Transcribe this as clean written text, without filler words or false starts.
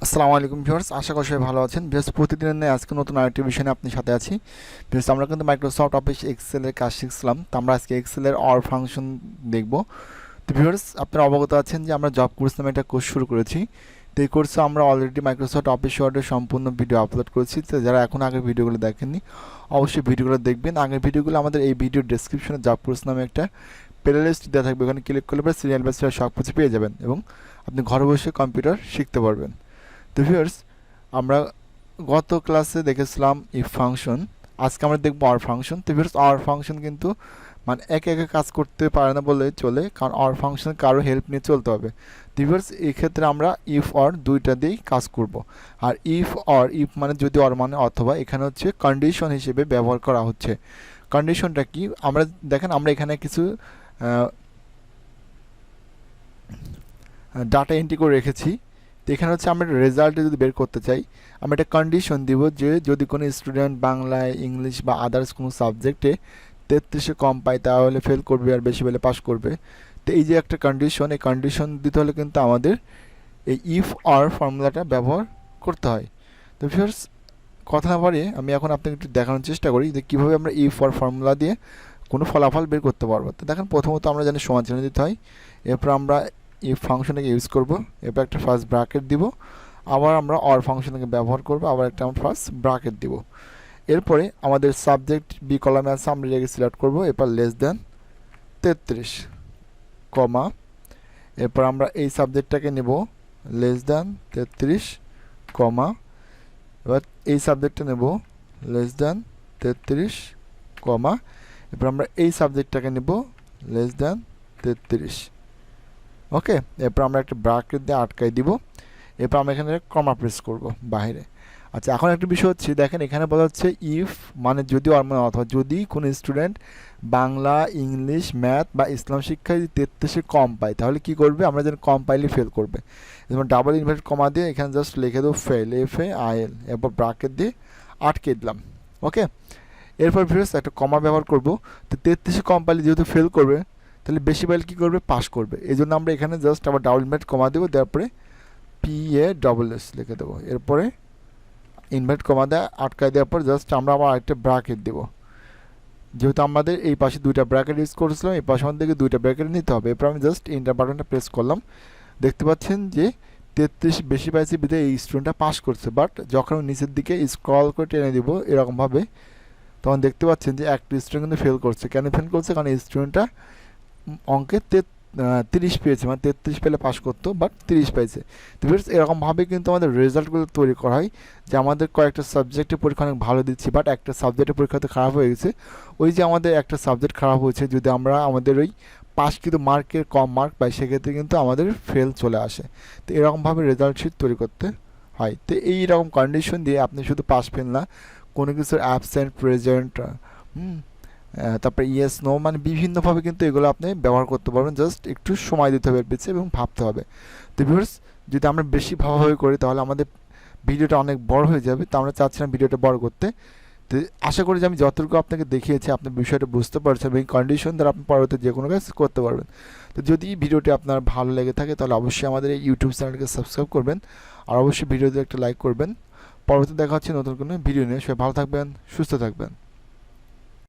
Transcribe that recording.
আসসালামু আলাইকুম ভিউয়ার্স, আশা করি সবাই ভালো আছেন। ভিউয়ার্স, প্রতিদিনের ন্যায় আজকে নতুন আরেকটি বিষয় নিয়ে আপনার সাথে আছি। ভিউয়ার্স, আমরা কিন্তু মাইক্রোসফট অফিস এক্সেলের কাজ শিখছিলাম, তো আমরা আজকে এক্সেলের অর ফাংশন দেখব। তো ভিউয়ার্স, আপনারা অবগত আছেন যে আমরা জব কোর্স নামে একটা কোর্স শুরু করেছি। তো এই কোর্সে আমরা অলরেডি মাইক্রোসফট অফিস ওয়ার্ডের সম্পূর্ণ ভিডিও আপলোড করেছি। তো যারা এখন আগের ভিডিওগুলো দেখেননি, অবশ্যই ভিডিওগুলো দেখবেন। আগের ভিডিওগুলো আমাদের এই ভিডিওর ডেসক্রিপশনে জব কোর্স নামে একটা প্লেলিস্ট দেওয়া থাকবে, ওখানে ক্লিক করলে পরে সিরিয়াল বাই সিরিয়াল সব কিছু পেয়ে যাবেন এবং আপনি ঘরে বসে কম্পিউটার শিখতে পারবেন। তো ভিউয়ার্স, আমরা গত ক্লাসে দেখেছিলাম ইফ ফাংশন, আজকে আমরা দেখব অর ফাংশন। তো ভিউয়ার্স, অর ফাংশন কিন্তু মানে একে একে কাজ করতে পারে না বলে চলে, কারণ অর ফাংশন কারো হেল্প নিয়ে চলতে হবে। তো ভিউয়ার্স, এই ক্ষেত্রে আমরা ইফ অর দুইটা দিয়েই কাজ করব। আর ইফ মানে যদি, অর মানে অথবা, এখানে হচ্ছে কন্ডিশন হিসেবে ব্যবহার করা হচ্ছে। কন্ডিশনটা কি, আমরা দেখেন আমরা এখানে কিছু ডাটা এন্ট্রি করে রেখেছি। তো এখানে হচ্ছে আমরা রেজাল্টে যদি বের করতে চাই, আমরা একটা কন্ডিশন দিব যে যদি কোনো স্টুডেন্ট বাংলায়, ইংলিশ বা আদার্স কোনো সাবজেক্টে 33-এ কম পায় তাহলে ফেল করবে, আর বেশি পেলে পাস করবে। তো এই যে একটা কন্ডিশন, এই কন্ডিশন দিতে হলে কিন্তু আমাদের এই ইফ অর ফর্মুলাটা ব্যবহার করতে হয়। তো ভিউয়ার্স, কথা না বাড়িয়ে আমি এখন আপনাকে একটু দেখানোর চেষ্টা করি যে কীভাবে আমরা ইফ অর ফর্মুলা দিয়ে কোনো ফলাফল বের করতে পারবো। তো দেখেন, প্রথমত আমরা জানি সমান চিহ্ন দিতে হয়, এরপর আমরা ইফ ফাংশনটাকে ইউজ করব, এরপর একটা ফার্স্ট ব্র্যাকেট দিব, আবার আমরা অর ফাংশনটাকে ব্যবহার করব, আবার একটা আমরা ফার্স্ট ব্র্যাকেট দিব। এরপরে আমাদের সাবজেক্ট বি কলামে আছে, আমরা এটাকে সিলেক্ট করব, এরপর লেস দেন 33 কমা, এরপর আমরা এই সাবজেক্টটাকে নেব লেস দেন 33 কমা, এবার এই সাবজেক্টটা নেব লেস দেন 33 কমা, এরপর আমরা এই সাবজেক্টটাকে নেব লেস দেন 33। ওকে, এরপর আমরা একটা ব্র্যাকেট দিয়ে আটকাই দিব, এরপর আমরা এখানে কমা প্রেস করব বাইরে। আচ্ছা, এখন একটা বিষয় হচ্ছে, দেখেন এখানে বলা হচ্ছে ইফ মানে যদি, অর মানে অথবা, যদি কোনো স্টুডেন্ট বাংলা, ইংলিশ, ম্যাথ বা ইসলাম শিক্ষায় 33-এ কম পায় তাহলে কি করবে, আমরা যেন কম পাইলে ফেল করবে। যেমন ডাবল ইনভার্টেড কমা দিয়ে এখানে জাস্ট লিখে দেবো ফেল, FAIL, এরপর ব্র্যাকেট দিয়ে আটকে দিলাম। ওকে, এরপর ভিউয়ার্স একটা কমা ব্যবহার করব। তো 33-এ কম পাইলে যেহেতু ফেল করবে, তাহলে বেশি পাইলে কী করবে, পাস করবে। এই জন্য আমরা এখানে জাস্ট আবার ডাবল ইনভার্ট কমা দেবো, তারপরে PASS লিখে দেবো, এরপরে ইনভার্ট কমা দেওয়া আটকায় দেওয়ার পর জাস্ট আমরা আবার আরেকটা ব্র্যাকেট দেবো। যেহেতু আমাদের এই পাশে দুইটা ব্র্যাকেট ইউজ করেছিলাম, এই পাশে আমাদেরকে দুইটা ব্র্যাকেট নিতে হবে। এরপর আমি জাস্ট এন্টার বাটনটা প্রেস করলাম, দেখতে পাচ্ছেন যে 33 বেশি পাইছে বিধায় এই স্টুডেন্টটা পাস করছে। বাট যখন আমি নিচের দিকে স্ক্রল করে টেনে দিব এরকমভাবে, তখন দেখতে পাচ্ছেন যে একটা স্টুডেন্ট কিন্তু ফেল করছে। কেন ফেল করছে, কারণ এই স্টুডেন্টটা অঙ্কে 30 পেয়েছে, মানে 33 পেলে পাস করতো, বাট 30 পাইছে। তো ভিউয়ার্স, এরকমভাবে কিন্তু আমাদের রেজাল্টগুলো তৈরি করা হয়, যে আমাদের কয়েকটা সাবজেক্টের পরীক্ষা অনেক ভালো দিচ্ছি, বাট একটা সাবজেক্টের পরীক্ষাতে খারাপ হয়ে গেছে। ওই যে আমাদের একটা সাবজেক্ট খারাপ হয়েছে, যদি আমরা আমাদের ওই পাসকৃত মার্কের কম মার্ক পাই, সেক্ষেত্রে কিন্তু আমাদের ফেল চলে আসে। তো এরকমভাবে রেজাল্ট শিট তৈরি করতে হয়। তো এই রকম কন্ডিশন দিয়ে আপনি শুধু পাস ফেল না, কোনো কিছুর অ্যাবসেন্ট, প্রেজেন্ট, তারপরে ইয়েস নো, মানে বিভিন্নভাবে কিন্তু এগুলো আপনি ব্যবহার করতে পারবেন। জাস্ট একটু সময় দিতে হবে এর পিছনে এবং ভাবতে হবে। তো ভিউয়ার্স, যদি আমরা বেশি ভাবাভাবি করি তাহলে আমাদের ভিডিওটা অনেক বড় হয়ে যাবে। তো আমরা চাচ্ছিলাম ভিডিওটা বড় করতে। তো আশা করি যে আমি যতটুকু আপনাকে দেখিয়েছি আপনি বিষয়টা বুঝতে পারছেন এবং এই কন্ডিশন দ্বারা আপনি পরবর্তী যে কোনো কাজ করতে পারবেন। তো যদি ভিডিওটি আপনার ভালো লেগে থাকে তাহলে অবশ্যই আমাদের এই ইউটিউব চ্যানেলকে সাবস্ক্রাইব করবেন, আর অবশ্যই ভিডিওতে একটা লাইক করবেন। পরবর্তী দেখা হচ্ছে নতুন কোনো ভিডিও নিয়ে। সবাই ভালো থাকবেন, সুস্থ থাকবেন।